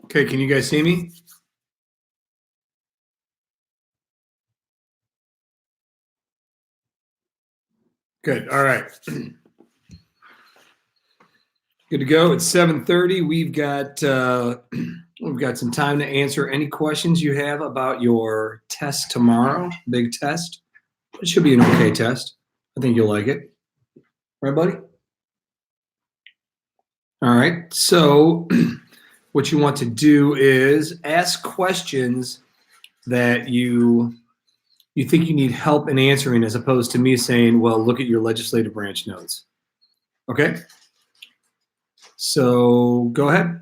Okay, can you guys see me? Good. All right. Good to go. It's 7:30. We've got some time to answer any questions you have about your test tomorrow. Big test. It should be an okay test. I think you'll like it. Right, buddy? All right. So what you want to do is ask questions that you think you need help in answering, as opposed to me saying, well, look at your legislative branch notes. Okay? So go ahead.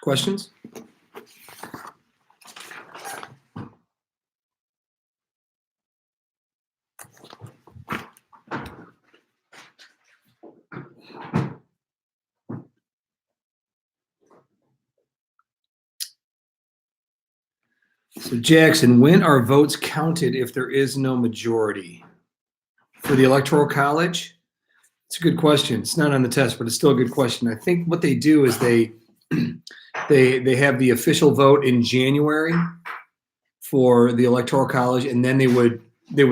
Questions? So Jackson, when are votes counted if there is no majority? For the Electoral College? It's a good question. It's not on the test, but it's still a good question. I think what they do is they have the official vote in January for the Electoral College, and then they would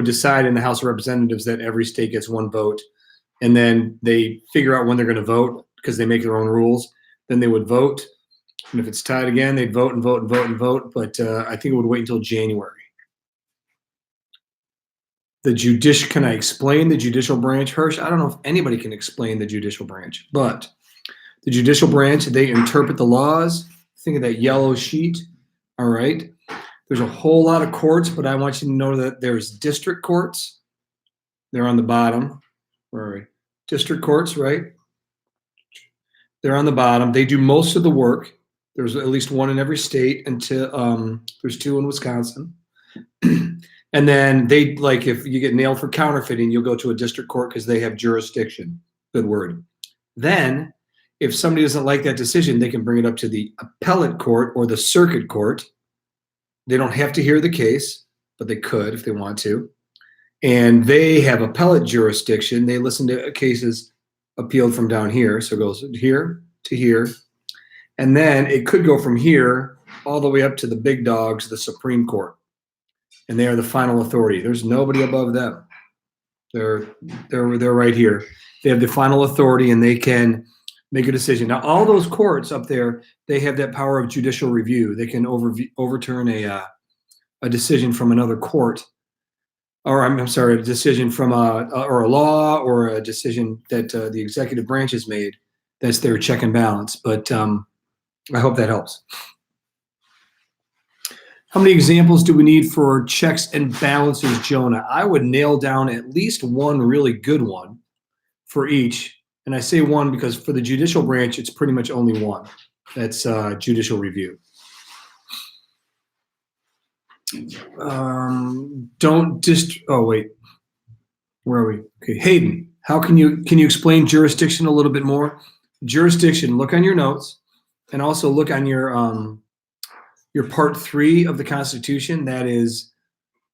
decide in the House of Representatives that every state gets one vote, and then they figure out when they're going to vote because they make their own rules. Then they would vote, and if it's tied again, they'd vote and vote and vote and vote. But I think it would wait until January. Can I explain the judicial branch, Hirsch? I don't know if anybody can explain the judicial branch, but the judicial branch, they interpret the laws. Think of that yellow sheet. All right. There's a whole lot of courts, but I want you to know that there's district courts. They're on the bottom. Where are we? District courts, right? They're on the bottom. They do most of the work. There's at least one in every state until there's two in Wisconsin. And then they, like, if you get nailed for counterfeiting, you'll go to a district court because they have jurisdiction. Good word. Then, if somebody doesn't like that decision, they can bring it up to the appellate court or the circuit court. They don't have to hear the case, but they could if they want to. And they have appellate jurisdiction. They listen to cases appealed from down here. So it goes here to here. And then it could go from here all the way up to the big dogs, the Supreme Court. And they are the final authority. There's nobody above them. They're right here. They have the final authority, and they can make a decision. Now, all those courts up there, they have that power of judicial review. They can overturn a decision from another court, or I'm sorry, a decision from a law or a decision that the executive branch has made. That's their check and balance. But I hope that helps. How many examples do we need for checks and balances, Jonah? I would nail down at least one really good one for each. And I say one because for the judicial branch, it's pretty much only one. That's judicial review. Oh, wait. Where are we? Okay, Hayden, can you explain jurisdiction a little bit more? Jurisdiction, look on your notes, and also look on your part 3 of the Constitution. That is,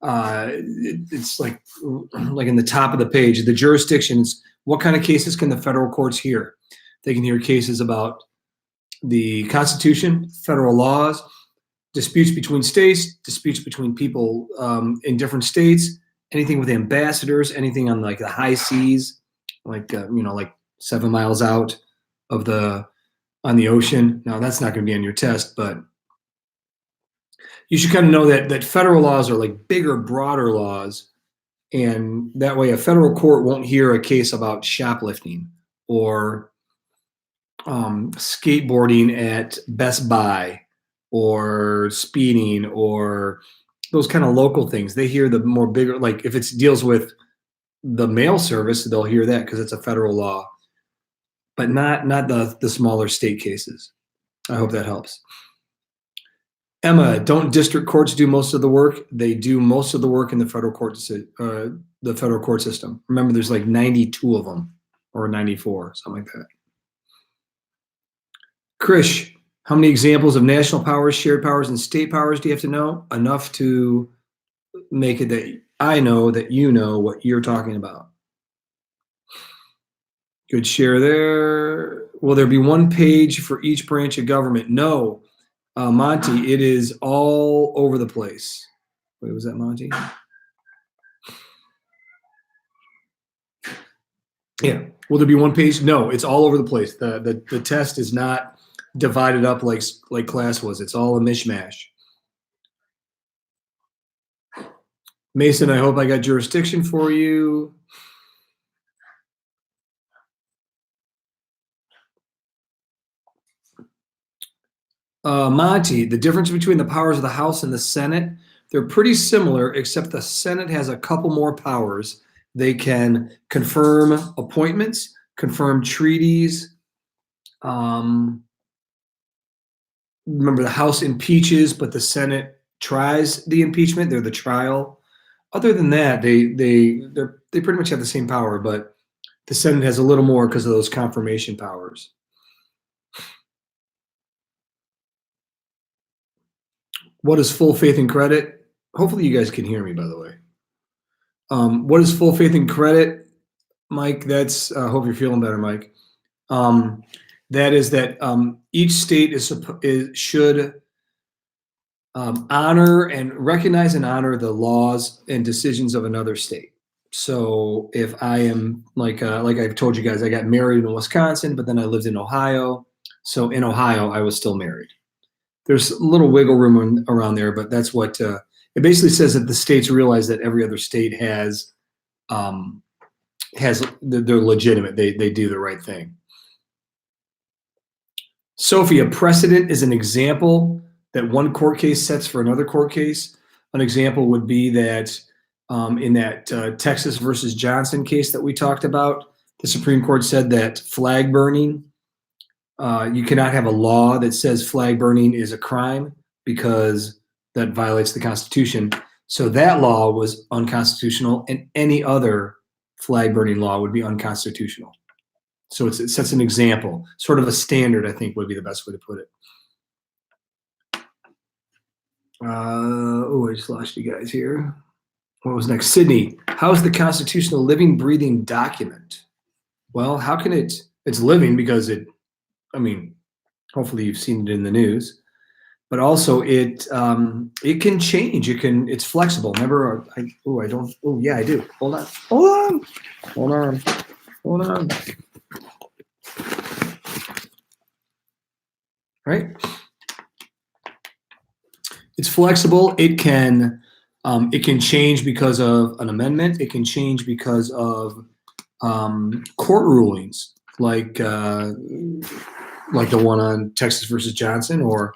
it's like in the top of the page. The jurisdictions, what kind of cases can the federal courts hear? They can hear cases about the Constitution, federal laws, disputes between states, disputes between people in different states, anything with ambassadors, anything on like the high seas, like 7 miles out of on the ocean. Now that's not going to be on your test, but you should kind of know that federal laws are like bigger, broader laws, and that way a federal court won't hear a case about shoplifting or skateboarding at Best Buy or speeding or those kind of local things. They hear the more bigger, like if it deals with the mail service, they'll hear that because it's a federal law, but not the smaller state cases. I hope that helps. Emma, don't district courts do most of the work? They do most of the work in the federal court system. Remember, there's like 92 of them or 94, something like that. Krish, how many examples of national powers, shared powers, and state powers do you have to know? Enough to make it that I know that you know what you're talking about. Good share there. Will there be one page for each branch of government? No. Monty, it is all over the place. Wait, was that Monty? Yeah. Will there be one page? No, it's all over the place. The test is not divided up like class was. It's all a mishmash. Mason, I hope I got jurisdiction for you. Monty, the difference between the powers of the House and the Senate, they're pretty similar, except the Senate has a couple more powers. They can confirm appointments, confirm treaties. Remember, the House impeaches, but the Senate tries the impeachment. They're the trial. Other than that, they pretty much have the same power, but the Senate has a little more because of those confirmation powers. What is full faith and credit? Hopefully you guys can hear me, by the way. What is full faith and credit, Mike? That's hope you're feeling better, Mike. That is that each state should honor and recognize and honor the laws and decisions of another state. So if I am like I've told you guys, I got married in Wisconsin, but then I lived in Ohio. So in Ohio, I was still married. There's a little wiggle room around there, but that's what it basically says, that the states realize that every other state they're legitimate. They do the right thing. Sophie, a precedent is an example that one court case sets for another court case. An example would be that in that Texas versus Johnson case that we talked about, the Supreme Court said that flag burning, you cannot have a law that says flag burning is a crime because that violates the Constitution. So that law was unconstitutional, and any other flag burning law would be unconstitutional. So it sets an example, sort of a standard, I think would be the best way to put it. I just lost you guys here. What was next? Sydney, how is the Constitution a living, breathing document? Well, how can it's living because hopefully you've seen it in the news, but also it can change. It's flexible. Remember, I do. Hold on. Right? It's flexible. It can change because of an amendment. It can change because of court rulings, like the one on Texas versus Johnson, or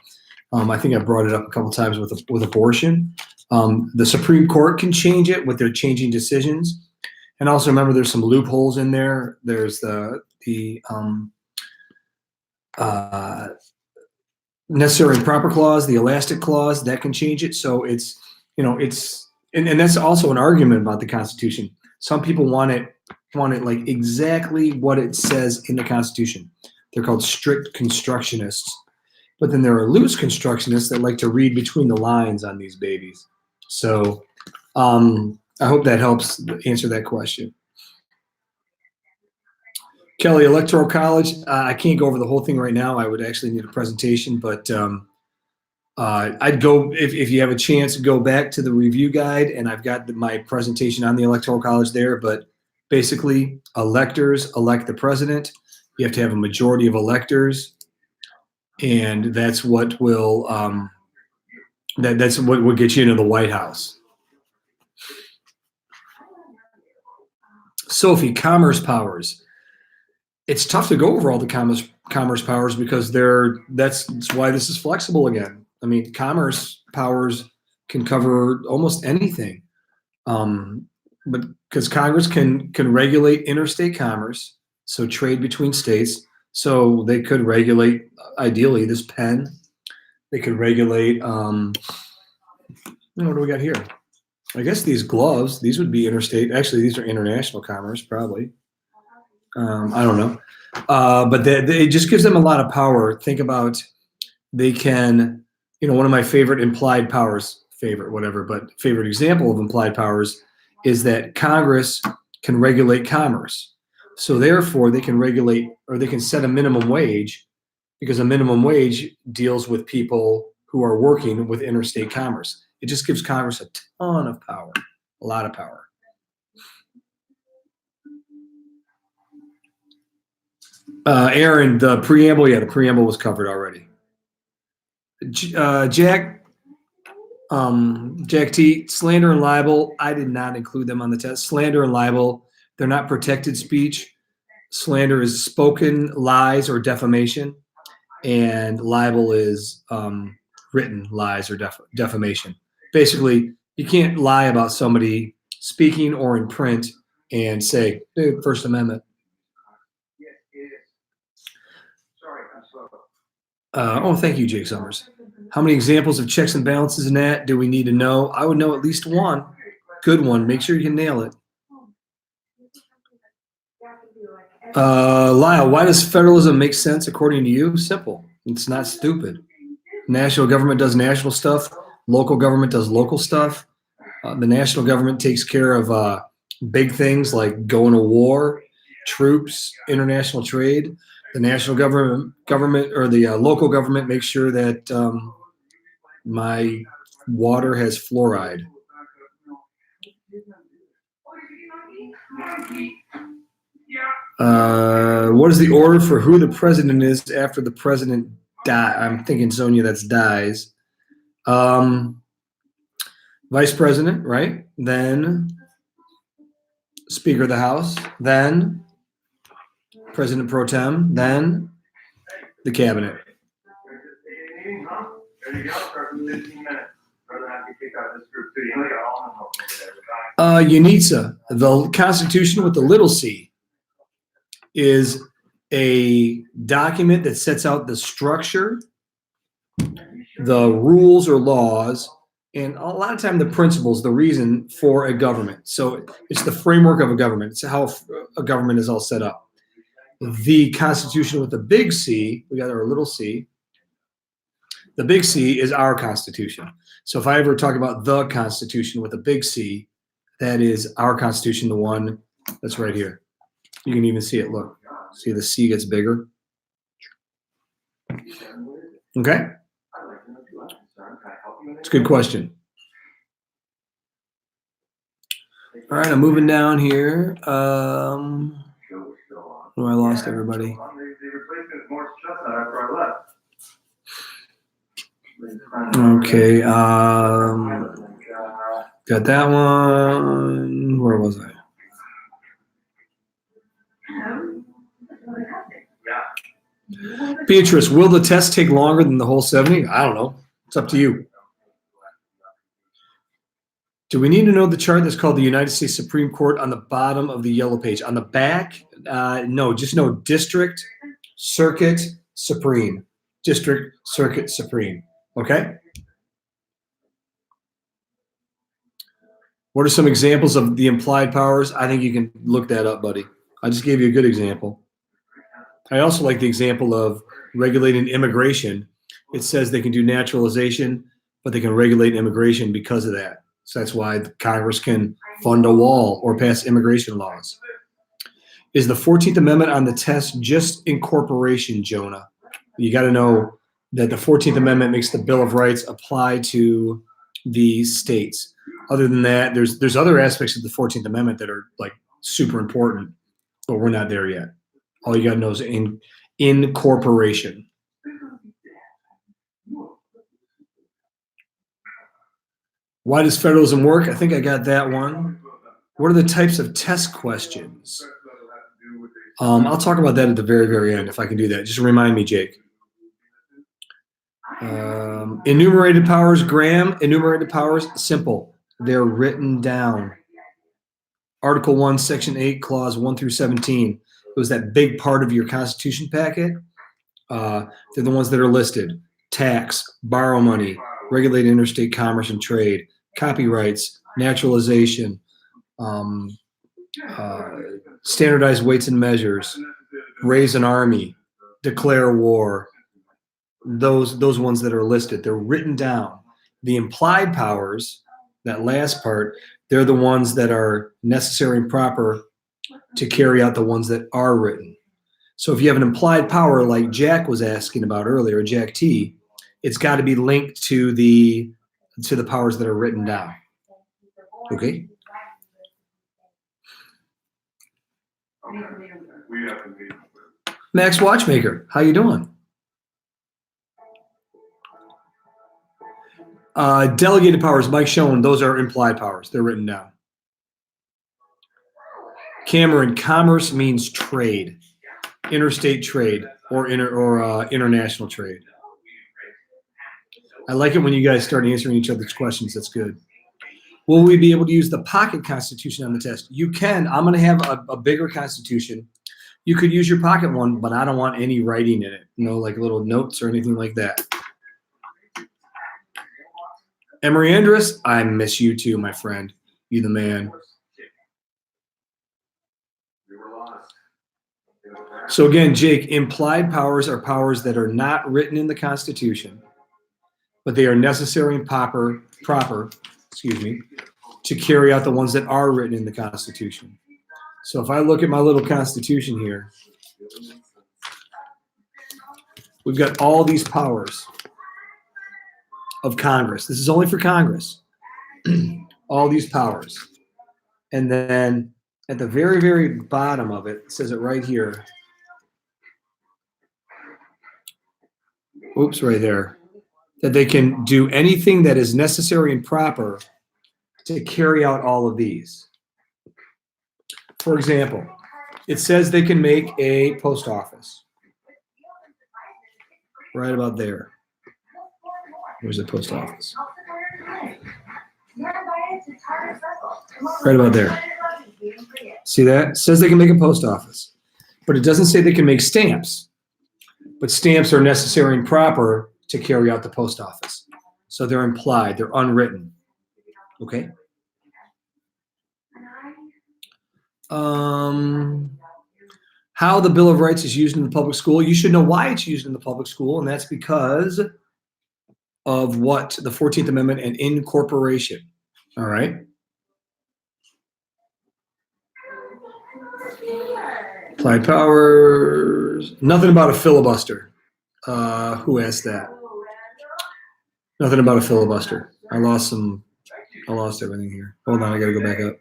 I think I brought it up a couple times with abortion. The Supreme Court can change it with their changing decisions. And also remember, there's some loopholes in there. There's the necessary and proper clause, the elastic clause, that can change it. So it's and that's also an argument about the Constitution. Some people want it like exactly what it says in the Constitution. They're called strict constructionists. But then there are loose constructionists that like to read between the lines on these babies. So I hope that helps answer that question. Kelly, Electoral College, I can't go over the whole thing right now. I would actually need a presentation, but I'd go, if you have a chance, go back to the review guide, and I've got my presentation on the Electoral College there. But basically, electors elect the president. You have to have a majority of electors, and that's what will that's what will get you into the White House. Sophie, commerce powers. It's tough to go over all the commerce powers because that's why this is flexible again. I mean, commerce powers can cover almost anything, but because Congress can regulate interstate commerce, so trade between states. So they could regulate, ideally, this pen. They could regulate. What do we got here? I guess these gloves. These would be interstate. Actually, these are international commerce, probably. I don't know. But it just gives them a lot of power. Think about they can, one of my favorite implied powers, favorite example of implied powers is that Congress can regulate commerce. So therefore, they can regulate or they can set a minimum wage because a minimum wage deals with people who are working with interstate commerce. It just gives Congress a ton of power, a lot of power. Aaron, the preamble was covered already. Jack T, slander and libel, I did not include them on the test. Slander and libel, they're not protected speech. Slander is spoken lies or defamation, and libel is written lies or defamation. Basically, you can't lie about somebody speaking or in print and say, First Amendment. Thank you, Jake Summers. How many examples of checks and balances in that do we need to know? I would know at least one. Good one. Make sure you can nail it. Lyle, why does federalism make sense according to you? Simple. It's not stupid. National government does national stuff. Local government does local stuff. The national government takes care of big things like going to war, troops, international trade. The national government or the local government makes sure that my water has fluoride. What is the order for who the president is after the president dies? I'm thinking, Sonia, that's dies. Vice president, right? Then Speaker of the House, then President pro tem, then the cabinet. UNITSA, the Constitution with the little c, is a document that sets out the structure, the rules or laws, and a lot of time the principles, the reason for a government. So it's the framework of a government. It's how a government is all set up. The Constitution with the big C, we got our little c. The big C is our Constitution. So if I ever talk about the Constitution with a big C, that is our Constitution, the one that's right here. You can even see it. Look, see the C gets bigger. Okay. It's a good question. All right, I'm moving down here. Oh, I lost everybody. Okay, got that one. Where was I? Beatrice, will the test take longer than the whole 70? I don't know. It's up to you. Do we need to know the chart that's called the United States Supreme Court on the bottom of the yellow page? On the back, no, just know District, Circuit, Supreme. District, Circuit, Supreme. Okay? What are some examples of the implied powers? I think you can look that up, buddy. I just gave you a good example. I also like the example of regulating immigration. It says they can do naturalization, but they can regulate immigration because of that. So that's why Congress can fund a wall or pass immigration laws. Is the 14th Amendment on the test just incorporation, Jonah? You got to know that the 14th Amendment makes the Bill of Rights apply to the states. Other than that, there's other aspects of the 14th Amendment that are like super important, but we're not there yet. All you got to know is incorporation. Why does federalism work? I think I got that one. What are the types of test questions? I'll talk about that at the very, very end if I can do that. Just remind me, Jake. Enumerated powers, Graham. Enumerated powers, simple. They're written down. Article 1, Section 8, Clause 1 through 17. It was that big part of your Constitution packet. They're the ones that are listed. Tax, borrow money, regulate interstate commerce and trade, copyrights, naturalization, standardized weights and measures, raise an army, declare war. Those ones that are listed, they're written down. The implied powers, that last part, they're the ones that are necessary and proper to carry out the ones that are written. So if you have an implied power like Jack was asking about earlier, Jack T, it's got to be linked to the powers that are written down. Okay? Max Watchmaker, how you doing? Delegated powers, Mike Schoen, those are implied powers. They're written down. Cameron, commerce means trade, interstate trade, or international trade. I like it when you guys start answering each other's questions. That's good. Will we be able to use the pocket constitution on the test? You can. I'm going to have a bigger constitution. You could use your pocket one, but I don't want any writing in it. Like little notes or anything like that. Emery Andrus, I miss you too, my friend. You the man. So again, Jake, implied powers are powers that are not written in the Constitution, but they are necessary and proper, to carry out the ones that are written in the Constitution. So if I look at my little Constitution here, we've got all these powers of Congress. This is only for Congress. All these powers. And then at the very, very bottom of it, it says it right here. Oops, right there. That they can do anything that is necessary and proper to carry out all of these. For example, it says they can make a post office. Right about there. Where's the post office? Right about there. See that? It says they can make a post office. But it doesn't say they can make stamps. But stamps are necessary and proper to carry out the post office. So they're implied. They're unwritten. Okay? How the Bill of Rights is used in the public school. You should know why it's used in the public school, and that's because of what? The 14th Amendment and incorporation. All right? Applied powers. Nothing about a filibuster. Who asked that? Nothing about a filibuster. I lost everything here. Hold on, I gotta go back up.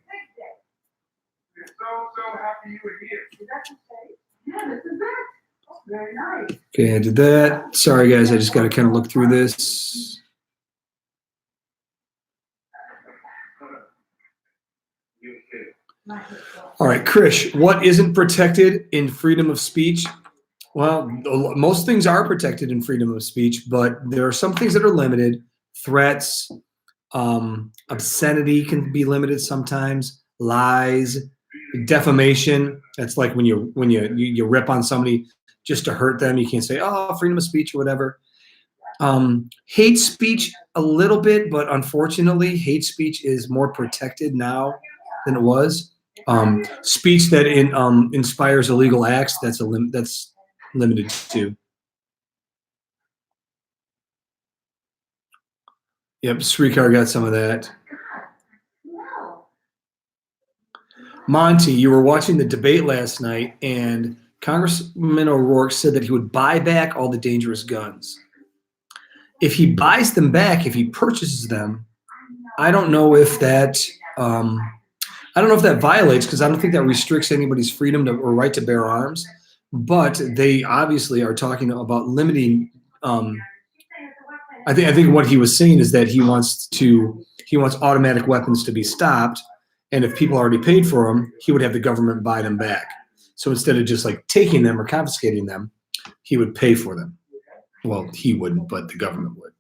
Okay, I did that. Sorry, guys, I just got to kind of look through this. All right, Krish, what isn't protected in freedom of speech? Well, most things are protected in freedom of speech, but there are some things that are limited. Threats, obscenity can be limited sometimes. Lies, defamation. That's like when you rip on somebody just to hurt them. You can't say, oh, freedom of speech or whatever. Hate speech a little bit, but unfortunately, hate speech is more protected now than it was. Speech that inspires illegal acts, that's limited to. Yep, Srikar got some of that. Monty, you were watching the debate last night, and Congressman O'Rourke said that he would buy back all the dangerous guns. If he buys them back, if he purchases them, I don't know if that violates, because I don't think that restricts anybody's freedom or right to bear arms. But they obviously are talking about limiting. I think what he was saying is that he wants automatic weapons to be stopped, and if people already paid for them, he would have the government buy them back. So instead of just like taking them or confiscating them, he would pay for them. Well, he wouldn't, but the government would.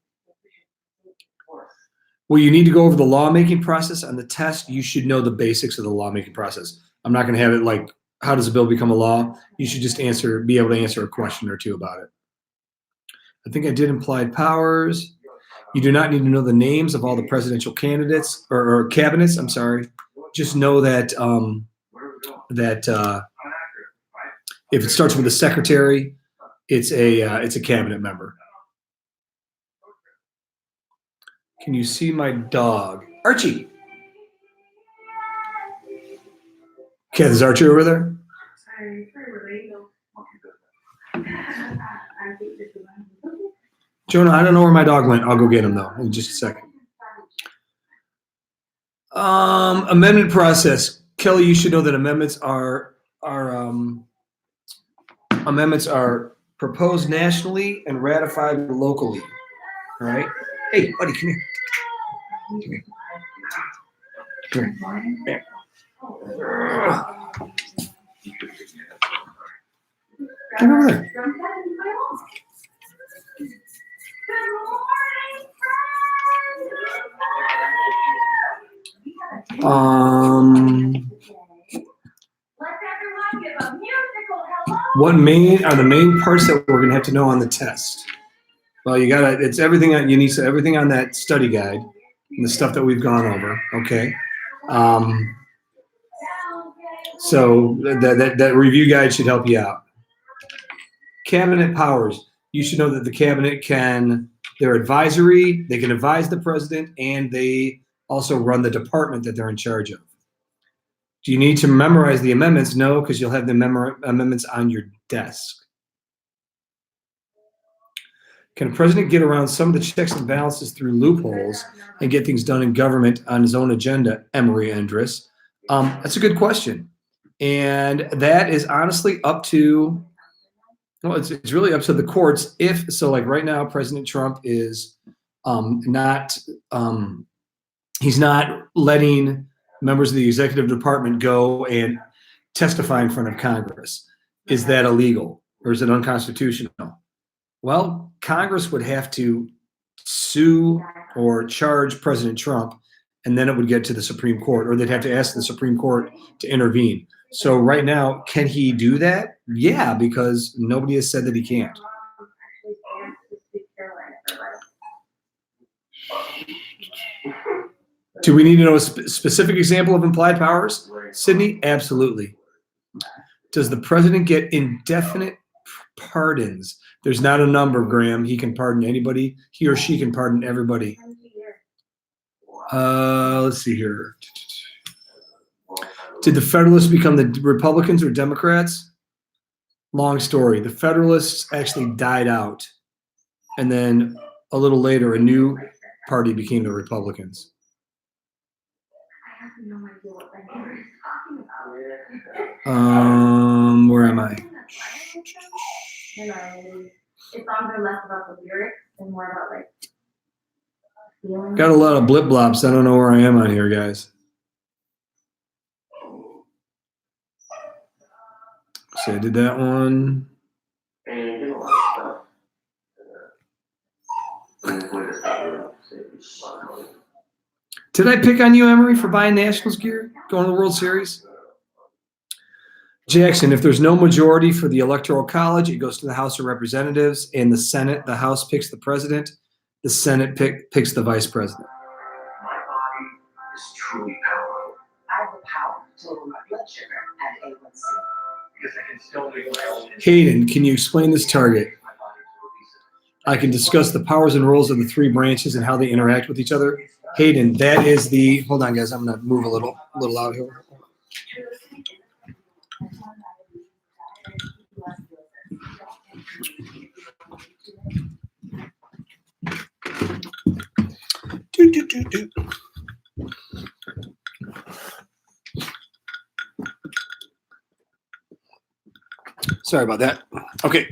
Well, you need to go over the lawmaking process on the test. You should know the basics of the lawmaking process. I'm not going to have it like, how does a bill become a law? You should just be able to answer a question or two about it. I think I did implied powers. You do not need to know the names of all the presidential candidates or cabinets. I'm sorry. Just know that that if it starts with a secretary, it's a cabinet member. Can you see my dog, Archie? Okay, there's Archie over there. Jonah, I don't know where my dog went. I'll go get him though in just a second. Amendment process. Kelly, you should know that amendments are proposed nationally and ratified locally. All right. Hey, buddy, come here. Come here. Come over there. What are the main parts that we're gonna have to know on the test? Well, it's everything on, you need everything on that study guide and the stuff that we've gone over, okay? So that review guide should help you out. Cabinet powers. You should know that the cabinet they're advisory, they can advise the president, and they also run the department that they're in charge of. Do you need to memorize the amendments? No, because you'll have the amendments on your desk. Can a president get around some of the checks and balances through loopholes and get things done in government on his own agenda, Emery Andrus? That's a good question. And that is honestly up to, well, it's really up to the courts. Like right now, President Trump is he's not letting members of the executive department go and testify in front of Congress. Is that illegal or is it unconstitutional? Well, Congress would have to sue or charge President Trump, and then it would get to the Supreme Court, or they'd have to ask the Supreme Court to intervene. So right now, can he do that? Yeah, because nobody has said that he can't. Do we need to know a specific example of implied powers? Sydney, absolutely. Does the president get indefinite pardons? There's not a number, Graham. He can pardon anybody. He or she can pardon everybody. Let's see here. Did the Federalists become the Republicans or Democrats? Long story. The Federalists actually died out. And then a little later, a new party became the Republicans. Where am I? It's longer, less about the lyrics and more about like feeling. Got a lot of blip blops. I don't know where I am on here, guys. So I did that one. Did I pick on you, Emery, for buying Nationals gear, going to the World Series? Jackson, if there's no majority for the Electoral College, it goes to the House of Representatives and the Senate. The House picks the president. The Senate picks the vice president. My body is truly powerful. I have the power to lower my blood sugar and A1C. Because I can still make my own. Hayden, can you explain this target? I can discuss the powers and roles of the three branches and how they interact with each other. Hayden, that is the. Hold on, guys. I'm going to move a little out here. Do. Sorry about that. Okay.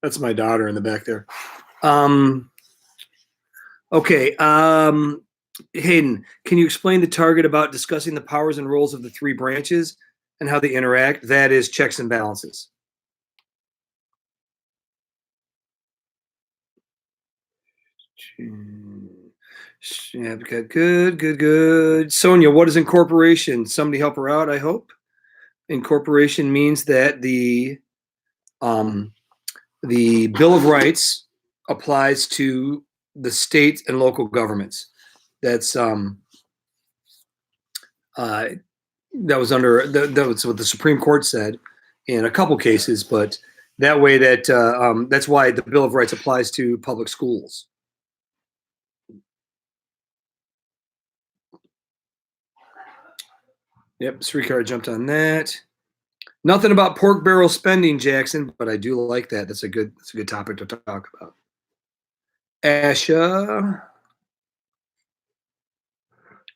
That's my daughter in the back there. Okay. Hayden, can you explain the target about discussing the powers and roles of the three branches and how they interact? That is checks and balances. Yeah, good. Sonia, what is incorporation? Somebody help her out, I hope. Incorporation means that the Bill of Rights applies to the state and local governments. that's that was under that was what the Supreme Court said in a couple cases, but that way that's why the Bill of Rights applies to public schools. Yep, Srikar jumped on that. Nothing about pork barrel spending, Jackson, but I do like that. That's a good topic to talk about. Asha.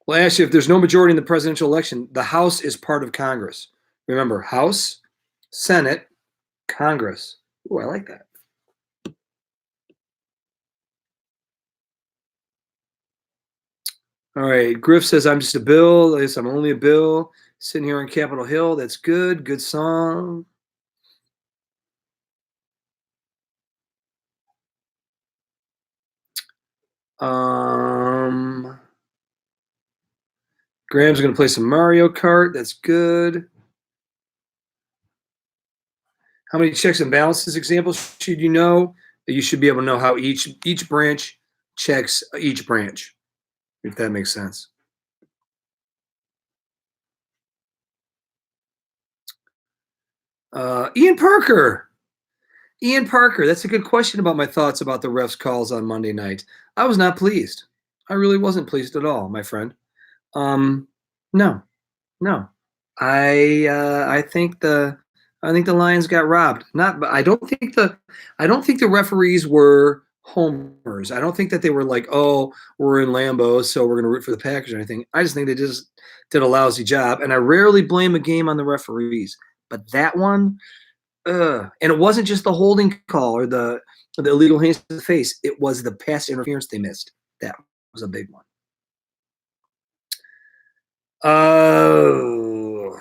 Well, Asha, if there's no majority in the presidential election, the House is part of Congress. Remember, House, Senate, Congress. Oh, I like that. All right. Griff says, I'm just a bill. I guess I'm only a bill. Sitting here on Capitol Hill. That's good. Good song. Graham's going to play some Mario Kart. That's good. How many checks and balances examples should you know? You should be able to know how each branch checks each branch, if that makes sense. Ian Parker. That's a good question about my thoughts about the refs' calls on Monday night. I was not pleased. I really wasn't pleased at all, my friend. No. I think the Lions got robbed. I don't think the referees were homers. I don't think that they were like, oh, we're in Lambeau, so we're going to root for the Packers or anything. I just think they just did a lousy job, and I rarely blame a game on the referees, but that one, and it wasn't just the holding call or the illegal hands to the face. It was the pass interference they missed. That was a big one. Oh.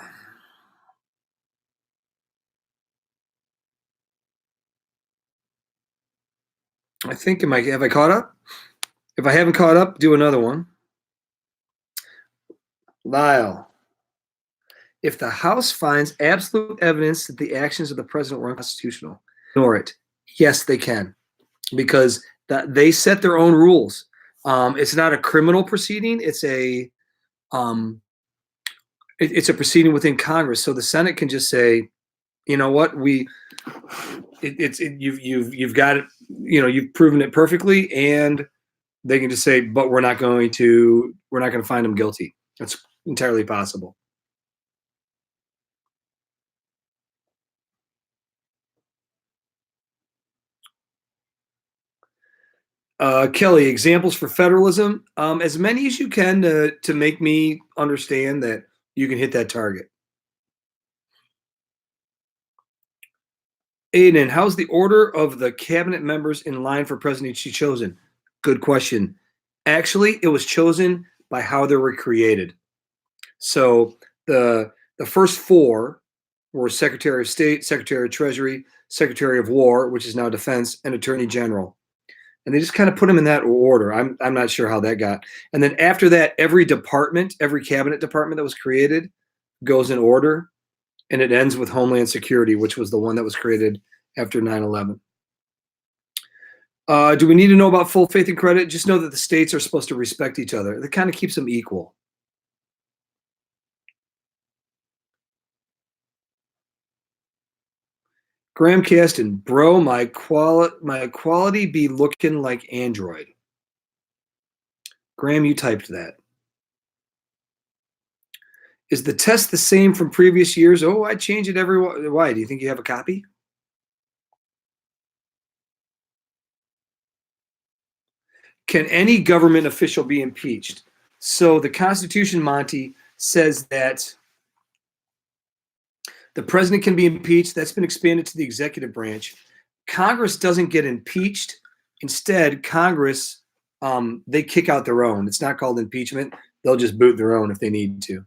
I think have I caught up? If I haven't caught up, do another one. Lyle. If the House finds absolute evidence that the actions of the president were unconstitutional, ignore it. Yes, they can, because they set their own rules. It's not a criminal proceeding. It's a it's a proceeding within Congress. So the Senate can just say, you know what, you've got it. You know, you've proven it perfectly, and they can just say, but we're not going to find them guilty. That's entirely possible. Kelly, examples for federalism, as many as you can to make me understand that you can hit that target. Aiden, how's the order of the cabinet members in line for president she chosen? Good question. Actually, it was chosen by how they were created. So the first four were Secretary of State, Secretary of Treasury, Secretary of War, which is now Defense, and Attorney General. And they just kind of put them in that order. I'm not sure how that got. And then after that, every cabinet department that was created goes in order, and it ends with Homeland Security, which was the one that was created after 9/11. Do we need to know about full faith and credit? Just know that the states are supposed to respect each other. That kind of keeps them equal. Graham Caston, bro, my quality be looking like Android. Graham, you typed that. Is the test the same from previous years? Oh, I change it every. Why? Do you think you have a copy? Can any government official be impeached? So the Constitution, Monty, says that the president can be impeached. That's been expanded to the executive branch. Congress doesn't get impeached. Instead, Congress, they kick out their own. It's not called impeachment. They'll just boot their own if they need to.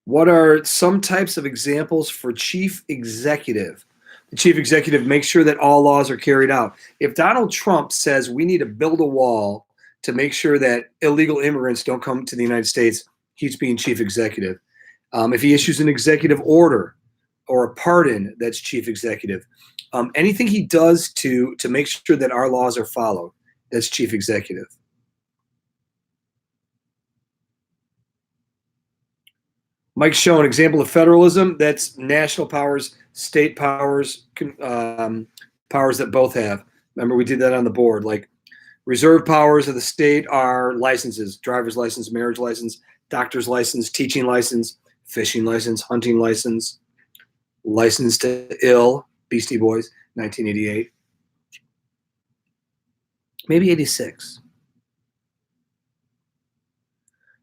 What are some types of examples for chief executive? The chief executive makes sure that all laws are carried out. If Donald Trump says we need to build a wall to make sure that illegal immigrants don't come to the United States, he's being chief executive. If he issues an executive order or a pardon, that's chief executive. Anything he does to make sure that our laws are followed, that's chief executive. Mike's showing an example of federalism. That's national powers, state powers, powers that both have. Remember, we did that on the board. Like reserve powers of the state are licenses, driver's license, marriage license, doctor's license, teaching license, fishing license, hunting license, license to ill, Beastie Boys, 1988. Maybe 86.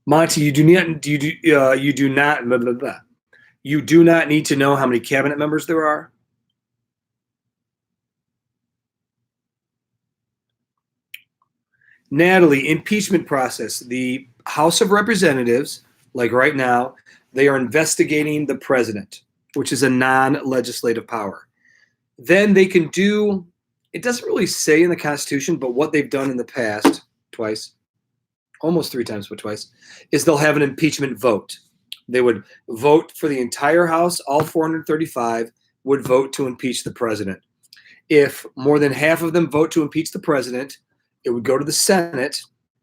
Monty, you do not blah, blah, blah. You do not need to know how many cabinet members there are. Natalie, impeachment process. The House of Representatives, like right now, they are investigating the president, which is a non-legislative power. Then they can do, it doesn't really say in the Constitution, but what they've done in the past, twice, almost 3 times, but twice, is they'll have an impeachment vote. They would vote for the entire House, all 435 would vote to impeach the president. If more than half of them vote to impeach the president, it would go to the Senate,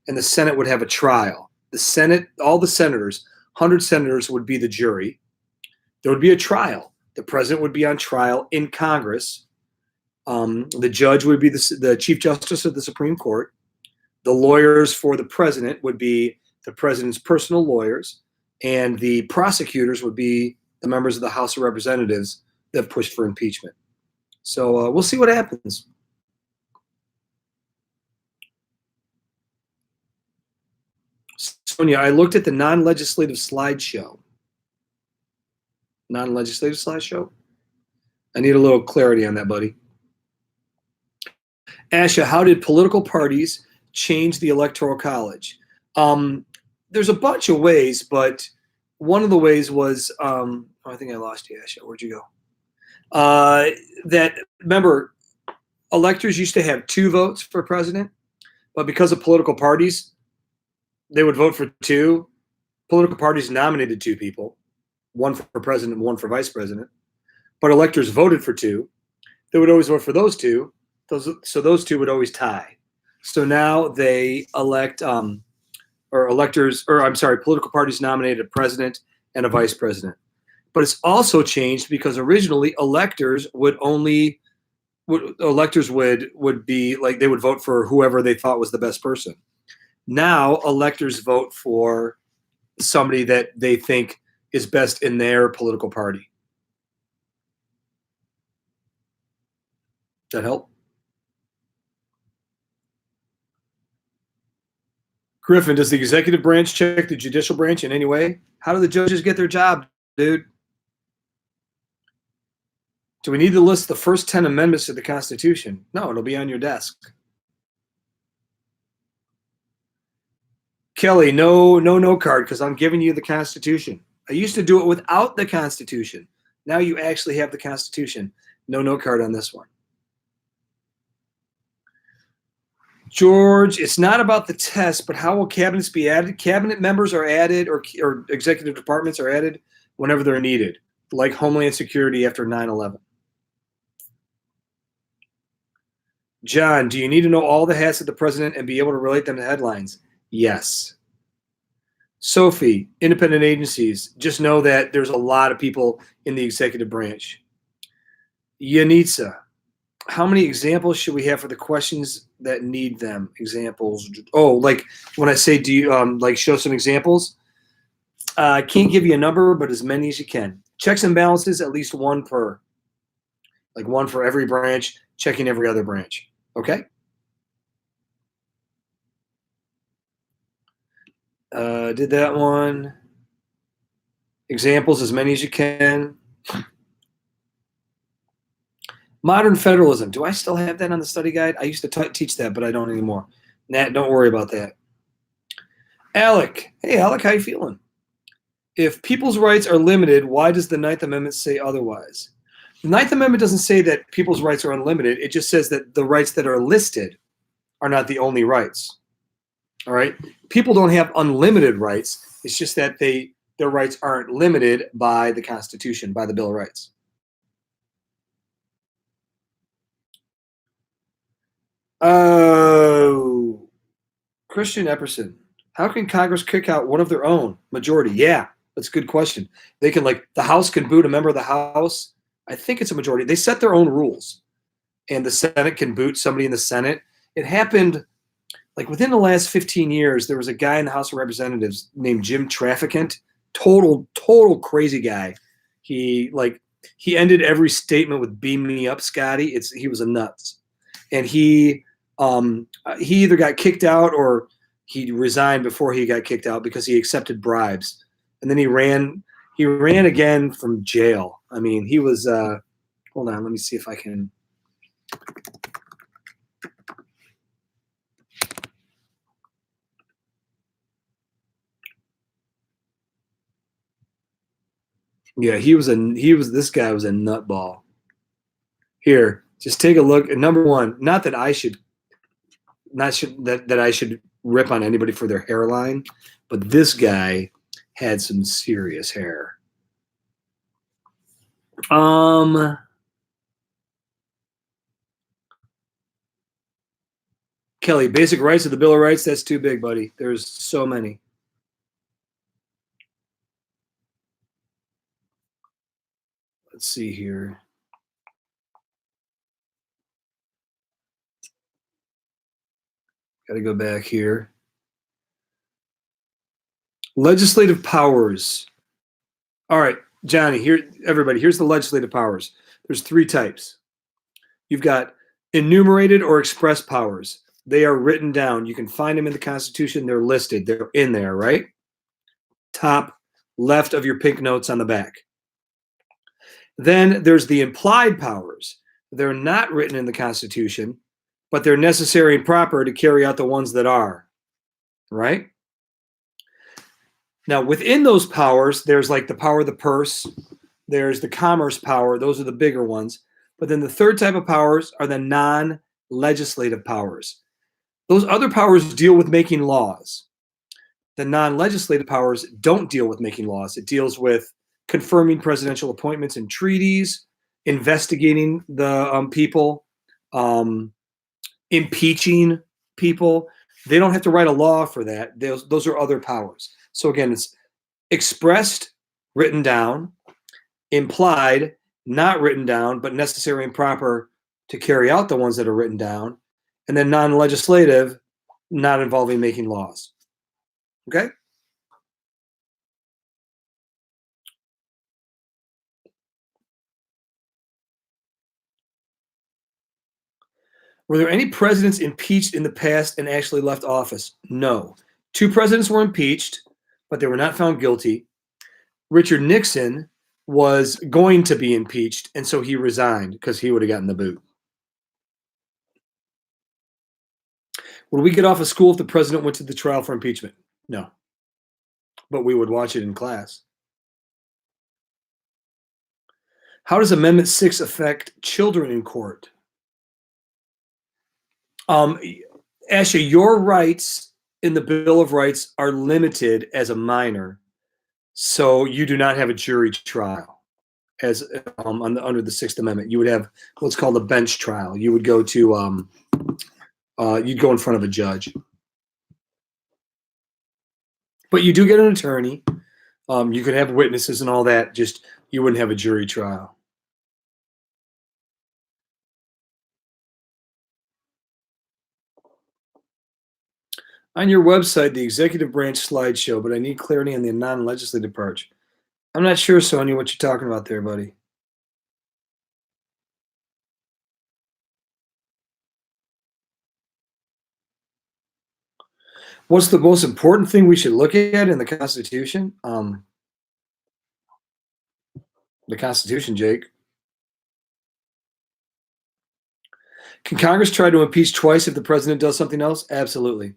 and the Senate would have a trial. The Senate, all the senators, 100 senators would be the jury. There would be a trial. The president would be on trial in Congress. The judge would be the Chief Justice of the Supreme Court. The lawyers for the president would be the president's personal lawyers, and the prosecutors would be the members of the House of Representatives that pushed for impeachment. So we'll see what happens. Sonia, I looked at the non-legislative slideshow. Non-legislative slideshow? I need a little clarity on that, buddy. Asha, how did political parties change the Electoral College? There's a bunch of ways, but one of the ways was, I think I lost you, Asha. Where'd you go? Remember, electors used to have 2 votes for president, but because of political parties, they would vote for 2. Political parties nominated 2 people, 1 for president and 1 for vice president, but electors voted for 2. They would always vote for those 2. So those 2 would always tie. So now they elect, political parties nominated a president and a vice president. But it's also changed because originally electors would be like, they would vote for whoever they thought was the best person. Now electors vote for somebody that they think is best in their political party. Does that help? Griffin, does the executive branch check the judicial branch in any way? How do the judges get their job, dude? Do we need to list the first 10 amendments to the Constitution? No, it'll be on your desk. Kelly, no card, because I'm giving you the Constitution. I used to do it without the Constitution. Now you actually have the Constitution. No card on this one. George, it's not about the test, but how will cabinets be added? Cabinet members are added, or executive departments are added whenever they're needed, like Homeland Security after 9/11. John, do you need to know all the hats of the president and be able to relate them to headlines? Yes. Sophie, independent agencies, just know that there's a lot of people in the executive branch. Yanitsa, how many examples should we have for the questions that need them? Examples. Oh, like when I say, do you like show some examples? I can't give you a number, but as many as you can. Checks and balances, at least 1 per. Like 1 for every branch, checking every other branch. Okay? Did that one. Examples, as many as you can. Modern federalism. Do I still have that on the study guide? I used to teach that, but I don't anymore. Nat, don't worry about that. Alec. Hey, Alec, how you feeling? If people's rights are limited, why does the 9th Amendment say otherwise? The 9th Amendment doesn't say that people's rights are unlimited. It just says that the rights that are listed are not the only rights. All right? People don't have unlimited rights. It's just that their rights aren't limited by the Constitution, by the Bill of Rights. Oh, Christian Epperson. How can Congress kick out one of their own majority? Yeah, that's a good question. They can, like, the House can boot a member of the House. I think it's a majority. They set their own rules, and the Senate can boot somebody in the Senate. It happened like within the last 15 years. There was a guy in the House of Representatives named Jim Trafficant. Total crazy guy. He ended every statement with "Beam me up, Scotty." He was a nuts, and he either got kicked out or he resigned before he got kicked out because he accepted bribes, and then he ran again from jail. I mean, he was. Hold on, let me see if I can. Yeah, this guy was a nutball. Here, just take a look at number one. Not that I should that I should rip on anybody for their hairline, but this guy had some serious hair. Kelly, basic rights of the Bill of Rights, that's too big, buddy. There's so many. Let's see here. Got to go back here. Legislative powers. All right, Johnny, everybody, here's the legislative powers. There's three types. You've got enumerated or express powers. They are written down. You can find them in the Constitution. They're listed. They're in there, right? Top left of your pink notes on the back. Then there's the implied powers. They're not written in the Constitution, but they're necessary and proper to carry out the ones that are, right? Now, within those powers, there's like the power of the purse, there's the commerce power. Those are the bigger ones. But then the third type of powers are the non-legislative powers. Those other powers deal with making laws. The non-legislative powers don't deal with making laws. It deals with confirming presidential appointments and treaties, investigating the people, impeaching people. They don't have to write a law for that. Those are other powers. So again, it's expressed, written down, implied, not written down, but necessary and proper to carry out the ones that are written down, and then non-legislative, not involving making laws. Okay? Were there any presidents impeached in the past and actually left office? No. 2 presidents were impeached, but they were not found guilty. Richard Nixon was going to be impeached, and so he resigned because he would have gotten the boot. Would we get off of school if the president went to the trial for impeachment? No. But we would watch it in class. How does Amendment 6 affect children in court? Asha, your rights in the Bill of Rights are limited as a minor, so you do not have a jury trial as under the Sixth Amendment. You would have what's called a bench trial. You would go to you'd go in front of a judge, but you do get an attorney. You could have witnesses and all that. Just you wouldn't have a jury trial. On your website, the executive branch slideshow, but I need clarity on the non-legislative part. I'm not sure, Sonia, what you're talking about there, buddy. What's the most important thing we should look at in the Constitution? The Constitution, Jake. Can Congress try to impeach twice if the president does something else? Absolutely.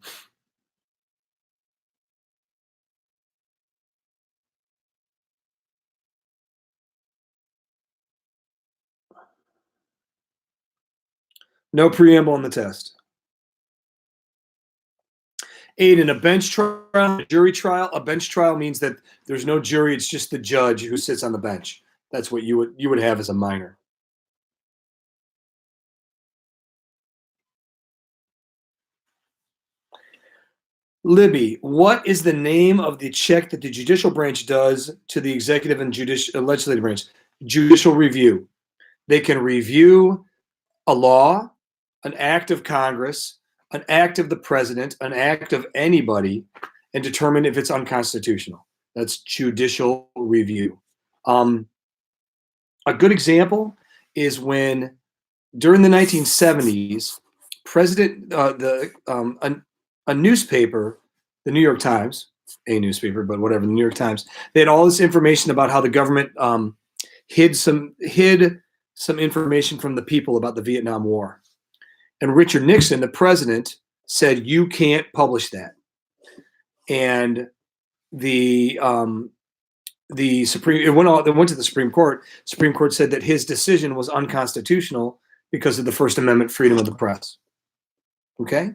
No preamble on the test. In a bench trial, a jury trial, a bench trial means that there's no jury. It's just the judge who sits on the bench. That's what you would have as a minor. Libby, what is the name of the check that the judicial branch does to the executive and legislative branch? Judicial review. They can review a law, an act of Congress, an act of the president, an act of anybody, and determine if it's unconstitutional. That's judicial review. A good example is when during the 1970s, a newspaper, the New York Times, a newspaper, but whatever, the New York Times, they had all this information about how the government hid some information from the people about the Vietnam War. And Richard Nixon, the president, said, "You can't publish that." And the Supreme, it went to the Supreme Court. Supreme Court said that his decision was unconstitutional because of the First Amendment freedom of the press. Okay.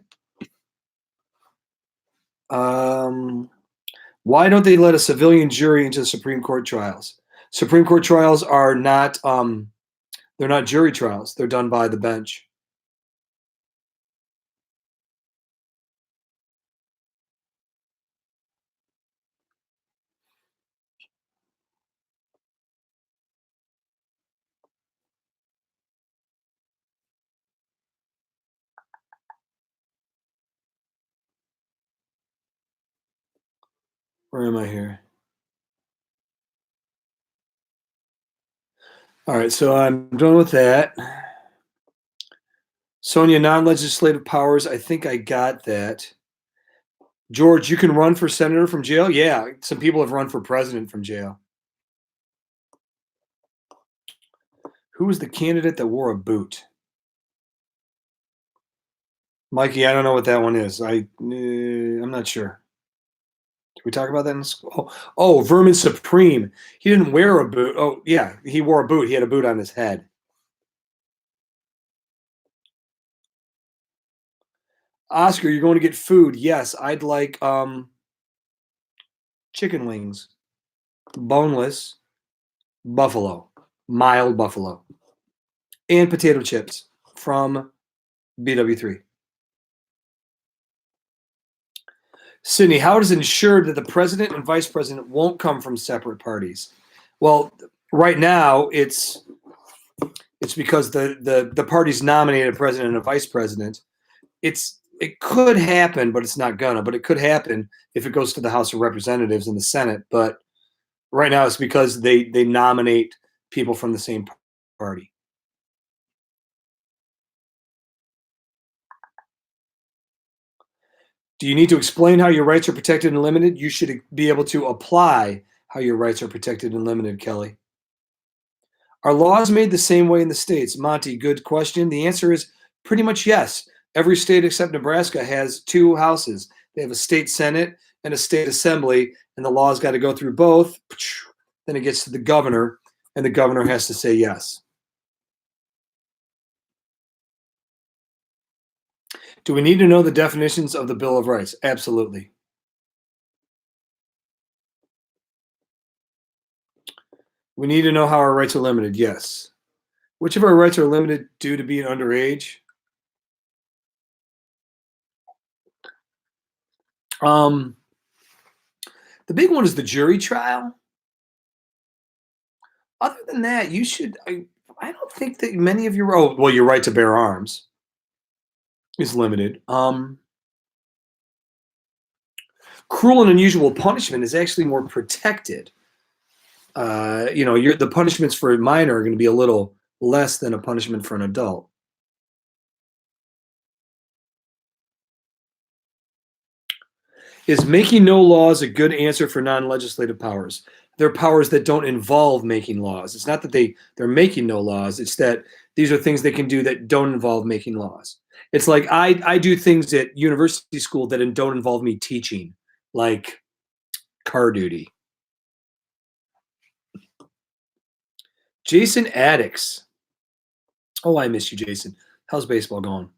Why don't they let a civilian jury into the Supreme Court trials? Supreme Court trials are not, they're not jury trials. They're done by the bench. Where am I here? All right, so I'm done with that. Sonia, non-legislative powers. I think I got that. George, you can run for senator from jail? Yeah, some people have run for president from jail. Who was the candidate that wore a boot? Mikey, I don't know what that one is. I'm not sure. Did we talk about that in school? Oh, Vermin Supreme. He didn't wear a boot. Oh, yeah, he wore a boot. He had a boot on his head. Oscar, you're going to get food. Yes, I'd like chicken wings, boneless, buffalo, mild buffalo, and potato chips from BW3. Sydney, how is it ensured that the president and vice president won't come from separate parties? Well, right now it's because the parties nominated a president and a vice president. It could happen, but it's not gonna. But it could happen if it goes to the House of Representatives and the Senate. But right now it's because they nominate people from the same party. Do you need to explain how your rights are protected and limited? You should be able to apply how your rights are protected and limited, Kelly. Are laws made the same way in the states? Monty, good question. The answer is pretty much yes. Every state except Nebraska has two houses. They have a state senate and a state assembly, and the law's got to go through both. Then it gets to the governor, and the governor has to say yes. Do we need to know the definitions of the Bill of Rights? Absolutely. We need to know how our rights are limited. Yes. Which of our rights are limited due to being underage? The big one is the jury trial. Other than that, you should. I don't think that many of your your right to bear arms is limited. Cruel and unusual punishment is actually more protected. The punishments for a minor are going to be a little less than a punishment for an adult. Is making no laws a good answer for non-legislative powers? They're powers that don't involve making laws. It's not that they're making no laws. It's that these are things they can do that don't involve making laws. It's like I do things at university school that don't involve me teaching, like car duty. Jason Addicts. Oh, I miss you, Jason. How's baseball going?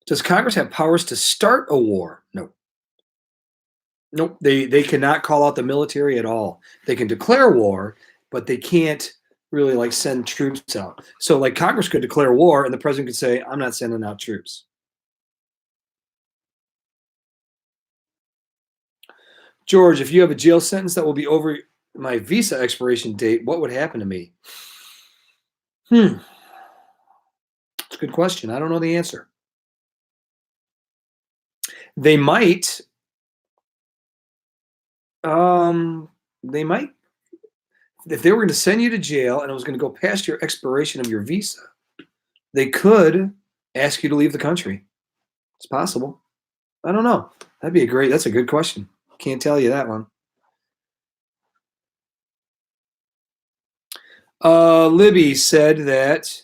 Does Congress have powers to start a war? No. Nope. They cannot call out the military at all. They can declare war, but they can't really like send troops out. So like Congress could declare war and the president could say, I'm not sending out troops. George, if you have a jail sentence that will be over my visa expiration date, what would happen to me? It's a good question. I don't know the answer. They might. They might. If they were going to send you to jail and it was going to go past your expiration of your visa, they could ask you to leave the country. It's possible. I don't know. That's a good question. Can't tell you that one. Libby said that,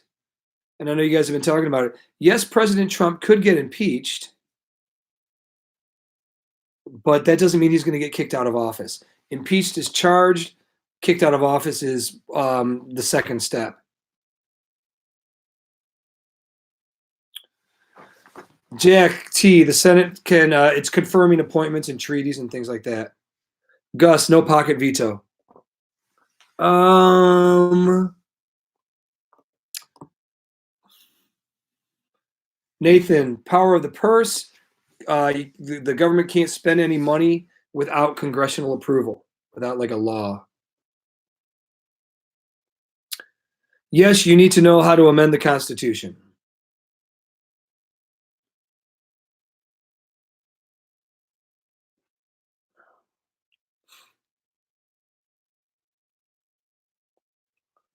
and I know you guys have been talking about it. Yes, President Trump could get impeached, but that doesn't mean he's going to get kicked out of office. Impeached is charged. Kicked out of office is the second step. Jack T, the Senate can, it's confirming appointments and treaties and things like that. Gus, no pocket veto. Nathan, power of the purse. The government can't spend any money without congressional approval, without like a law. Yes, you need to know how to amend the Constitution.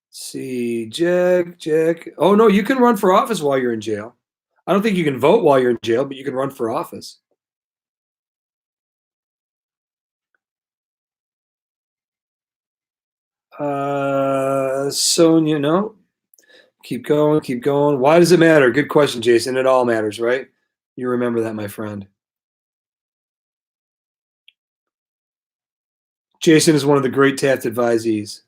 Let's see, Jack. Oh, no, you can run for office while you're in jail. I don't think you can vote while you're in jail, but you can run for office. Sonia, no. Keep going. Why does it matter? Good question, Jason. It all matters, right? You remember that, my friend. Jason is one of the great Taft advisees.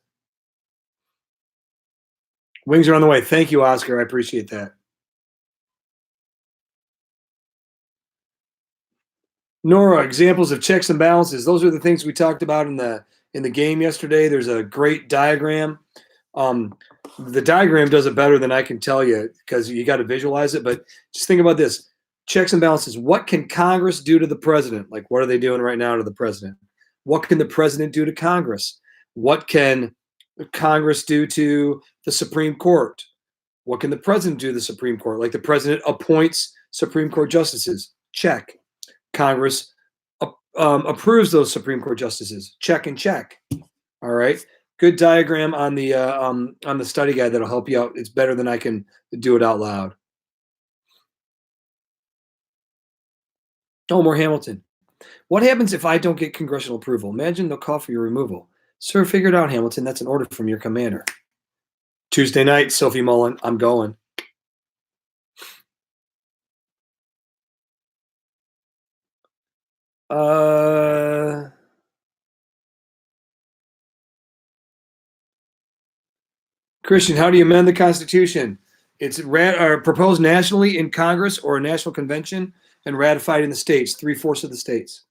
Wings are on the way. Thank you, Oscar. I appreciate that. Nora, examples of checks and balances. Those are the things we talked about in the game yesterday. There's a great diagram. The diagram does it better than I can tell you because you got to visualize it. But just think about this: checks and balances. What can Congress do to the president? Like, what are they doing right now to the president? What can the president do to Congress? What can Congress do to the Supreme Court? What can the president do to the Supreme Court? Like the president appoints Supreme Court justices. Check. Congress approves those Supreme Court justices. Check and check. All right. Good diagram on the study guide that'll help you out. It's better than I can do it out loud. Elmore Hamilton. What happens if I don't get congressional approval? Imagine they'll call for your removal. Sir, figure it out, Hamilton. That's an order from your commander. Tuesday night, Sophie Mullen. I'm going. Christian, how do you amend the Constitution? It's proposed nationally in Congress or a national convention and ratified in the states, 3/4 of the states.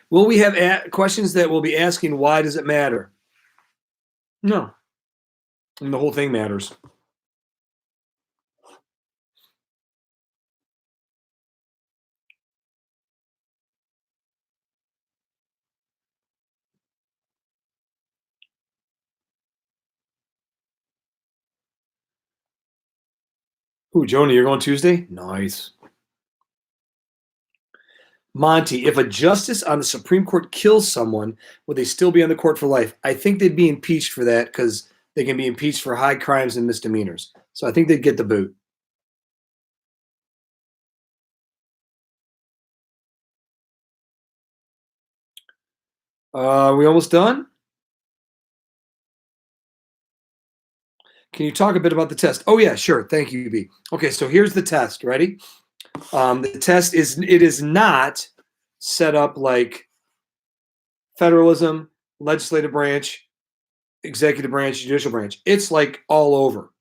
Will we have questions that will be asking, why does it matter? No. And the whole thing matters. Ooh, Joni, you're going Tuesday? Nice. Monty, if a justice on the Supreme Court kills someone, would they still be on the court for life? I think they'd be impeached for that because they can be impeached for high crimes and misdemeanors. So I think they'd get the boot. We almost done? Can you talk a bit about the test? Oh, yeah, sure. Thank you, B. Okay, so here's the test. Ready? The test is not set up like federalism, legislative branch, executive branch, judicial branch. It's like all over,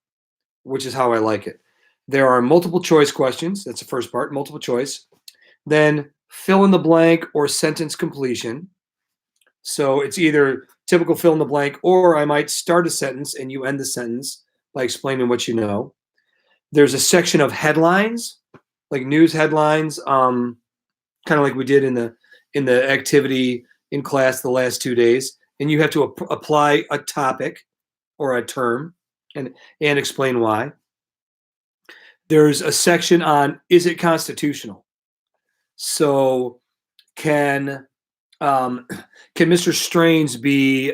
which is how I like it. There are multiple choice questions. That's the first part, multiple choice. Then fill in the blank or sentence completion. So it's either typical fill in the blank, or I might start a sentence and you end the sentence by explaining what you know. There's a section of headlines. like news headlines, kind of like we did in the activity in class the last 2 days, and you have to apply a topic or a term and explain why. There's a section on is it constitutional? So can um, can Mr. Strange be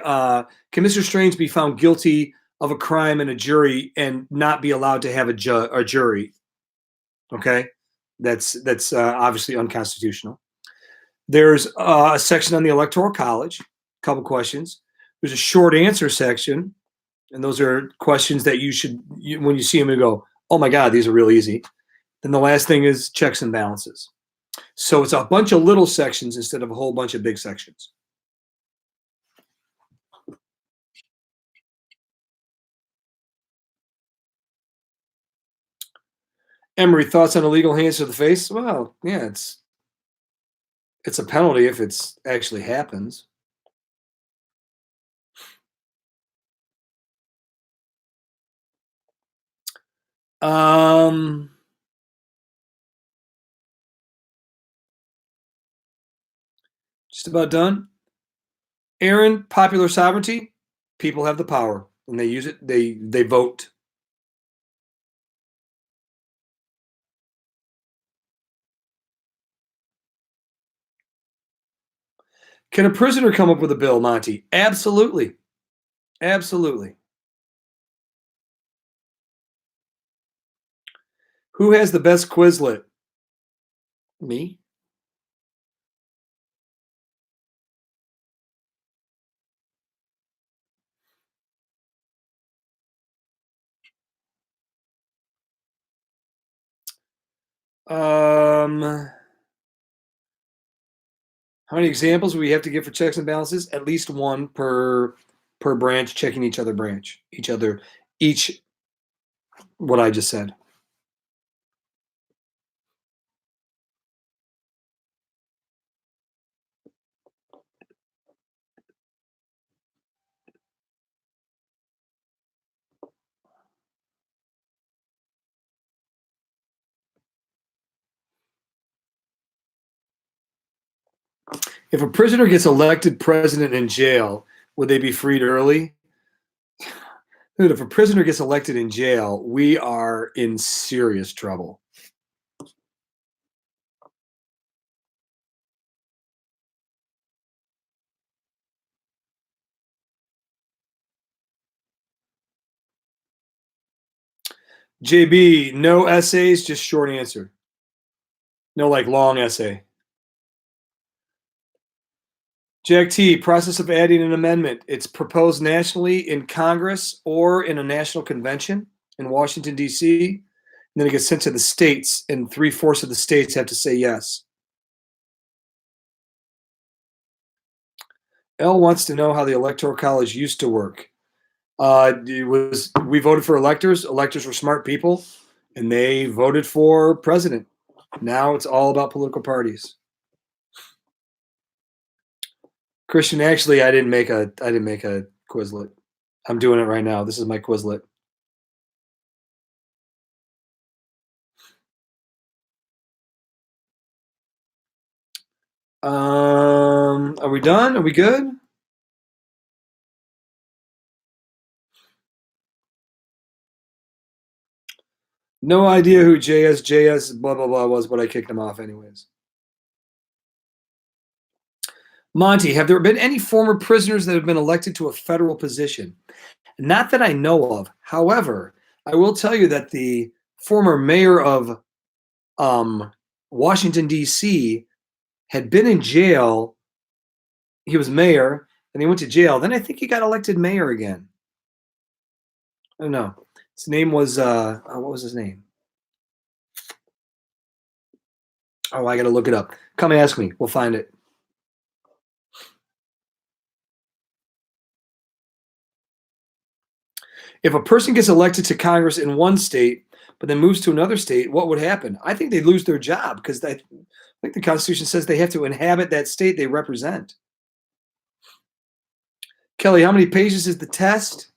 found guilty of a crime in a jury and not be allowed to have a jury? Okay, that's obviously unconstitutional. There's a section on the Electoral College, a couple questions. There's a short answer section, and those are questions that when you see them, you go, "Oh my God, these are real easy." Then the last thing is checks and balances. So it's a bunch of little sections instead of a whole bunch of big sections. Emery, thoughts on illegal hands to the face? Well, yeah, it's a penalty if it's actually happens. Um, just about done. Aaron, popular sovereignty. People have the power, and they use it. They vote. Can a prisoner come up with a bill, Monty? Absolutely, absolutely. Who has the best Quizlet? Me. How many examples do we have to give for checks and balances? At least one per branch, checking each what I just said. If a prisoner gets elected president in jail, would they be freed early? Dude, if a prisoner gets elected in jail, we are in serious trouble. JB, no essays, just short answer. No, like long essay. Jack T, process of adding an amendment. It's proposed nationally in Congress or in a national convention in Washington, D.C. And then it gets sent to the states, and 3/4 of the states have to say yes. L wants to know how the Electoral College used to work. We voted for electors. Electors were smart people, and they voted for president. Now it's all about political parties. Christian, actually, I didn't make a Quizlet. I'm doing it right now. This is my Quizlet. Are we done? Are we good? No idea who JS blah blah blah was, but I kicked him off anyways. Monty, have there been any former prisoners that have been elected to a federal position? Not that I know of. However, I will tell you that the former mayor of Washington, D.C. had been in jail. He was mayor, and he went to jail. Then I think he got elected mayor again. I don't know. His name was what was his name? Oh, I got to look it up. Come ask me. We'll find it. If a person gets elected to Congress in one state, but then moves to another state, what would happen? I think they'd lose their job because I think the Constitution says they have to inhabit that state they represent. Kelly, how many pages is the test?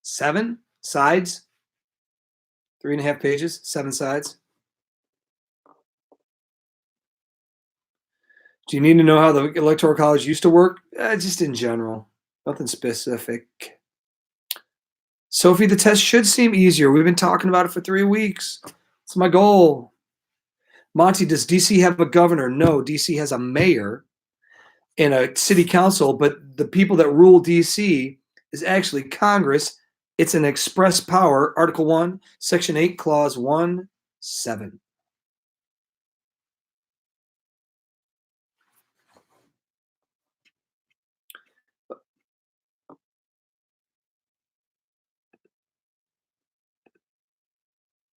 7 sides. 3.5 pages, 7 sides. Do you need to know how the Electoral College used to work? Just in general, nothing specific. Sophie, the test should seem easier. We've been talking about it for 3 weeks. It's my goal. Monty, does DC have a governor? No, DC has a mayor and a city council, but the people that rule DC is actually Congress. It's an express power, Article 1, Section 8, Clause 1, 7.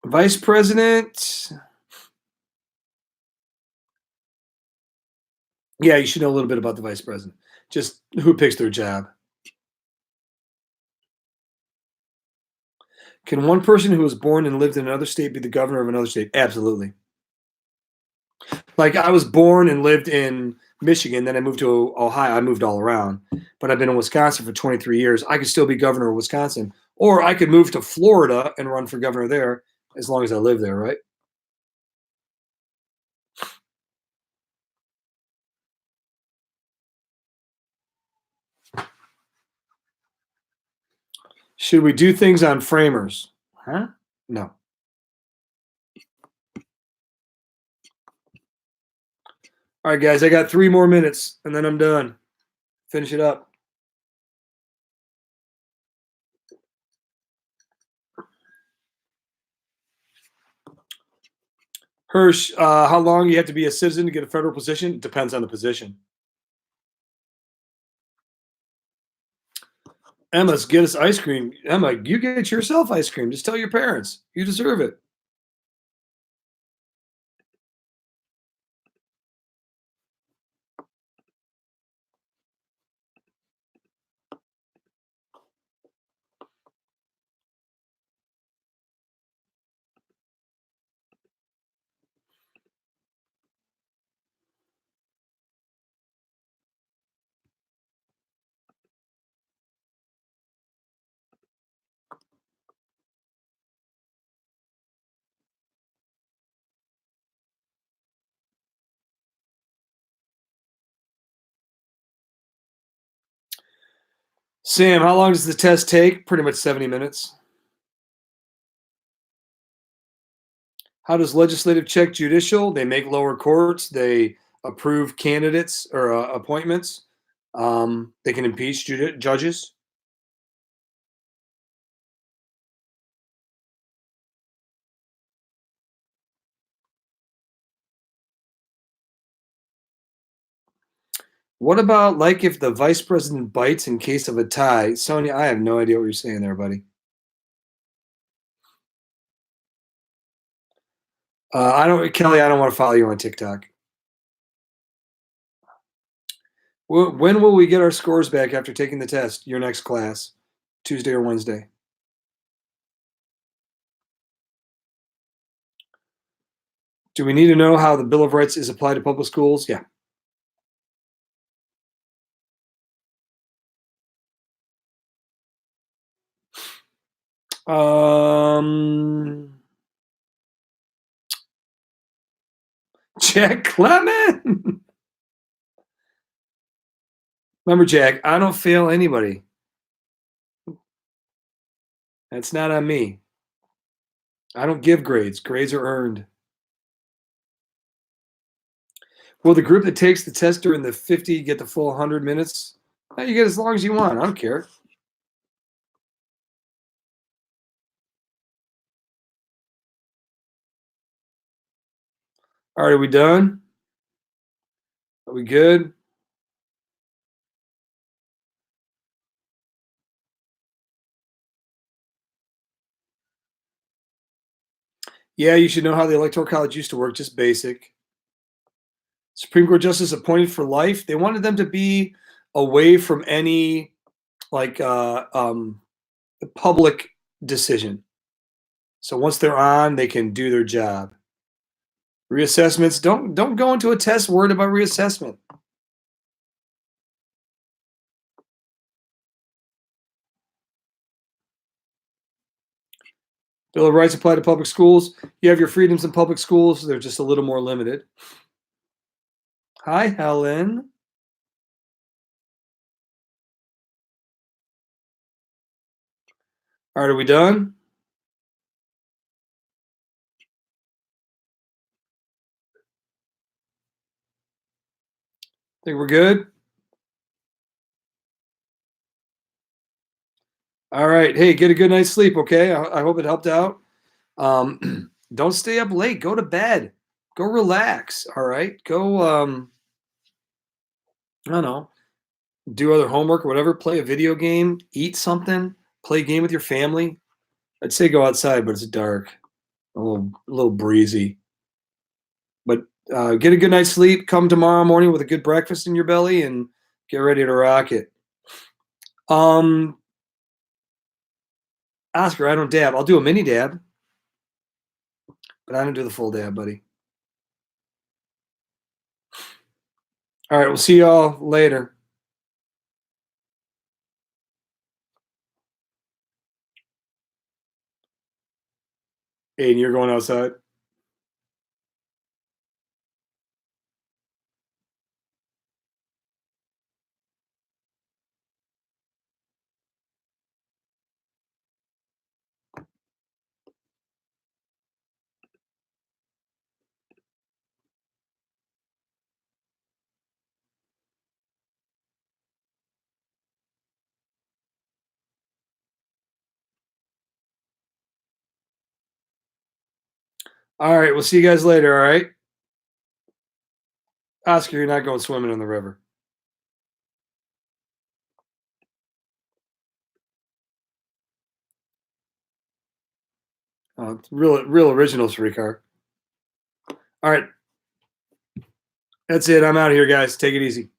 Vice President. Yeah, you should know a little bit about the vice president. Just who picks their job. Can one person who was born and lived in another state be the governor of another state? Absolutely. Like I was born and lived in Michigan, then I moved to Ohio. I moved all around, but I've been in Wisconsin for 23 years. I could still be governor of Wisconsin, or I could move to Florida and run for governor there as long as I live there, right? Should we do things on framers? Huh? No. All right, guys, I got 3 more minutes and then I'm done. Finish it up. Hirsch, how long you have to be a citizen to get a federal position? It depends on the position. Emma's get us ice cream. Emma, you get yourself ice cream. Just tell your parents. You deserve it. Sam, how long does the test take? Pretty much 70 minutes. How does legislative check judicial? They make lower courts. They approve candidates or appointments. They can impeach judges. What about like if the vice president bites in case of a tie? Sonia, I have no idea what you're saying there, buddy. I don't, Kelly. I don't want to follow you on TikTok. When will we get our scores back after taking the test? Your next class, Tuesday or Wednesday? Do we need to know how the Bill of Rights is applied to public schools? Yeah. Jack Clement. Remember, Jack, I don't fail anybody. That's not on me. I don't give grades. Grades are earned. Will the group that takes the test during the 50 get the full 100 minutes? You get as long as you want. I don't care. All right, are we done? Are we good? Yeah, you should know how the Electoral College used to work, just basic. Supreme Court justice appointed for life. They wanted them to be away from any like public decision. So once they're on, they can do their job. Reassessments, don't go into a test worried about reassessment. Bill of Rights apply to public schools. You have your freedoms in public schools. They're just a little more limited. Hi, Helen. All right, are we done? Think we're good? All right. Hey, get a good night's sleep, okay? I hope it helped out. Don't stay up late. Go to bed. Go relax. All right. Go, I don't know, do other homework or whatever. Play a video game. Eat something. Play a game with your family. I'd say go outside, but it's dark. A little breezy. But get a good night's sleep. Come tomorrow morning with a good breakfast in your belly and get ready to rock it. Um, Oscar, I don't dab. I'll do a mini dab, but I don't do the full dab, buddy. All right, we'll see y'all later. Aiden, you're going outside. All right, we'll see you guys later. All right, Oscar, you're not going swimming in the river. It's real originals for Ricard. All right, that's it. I'm out of here, guys. Take it easy.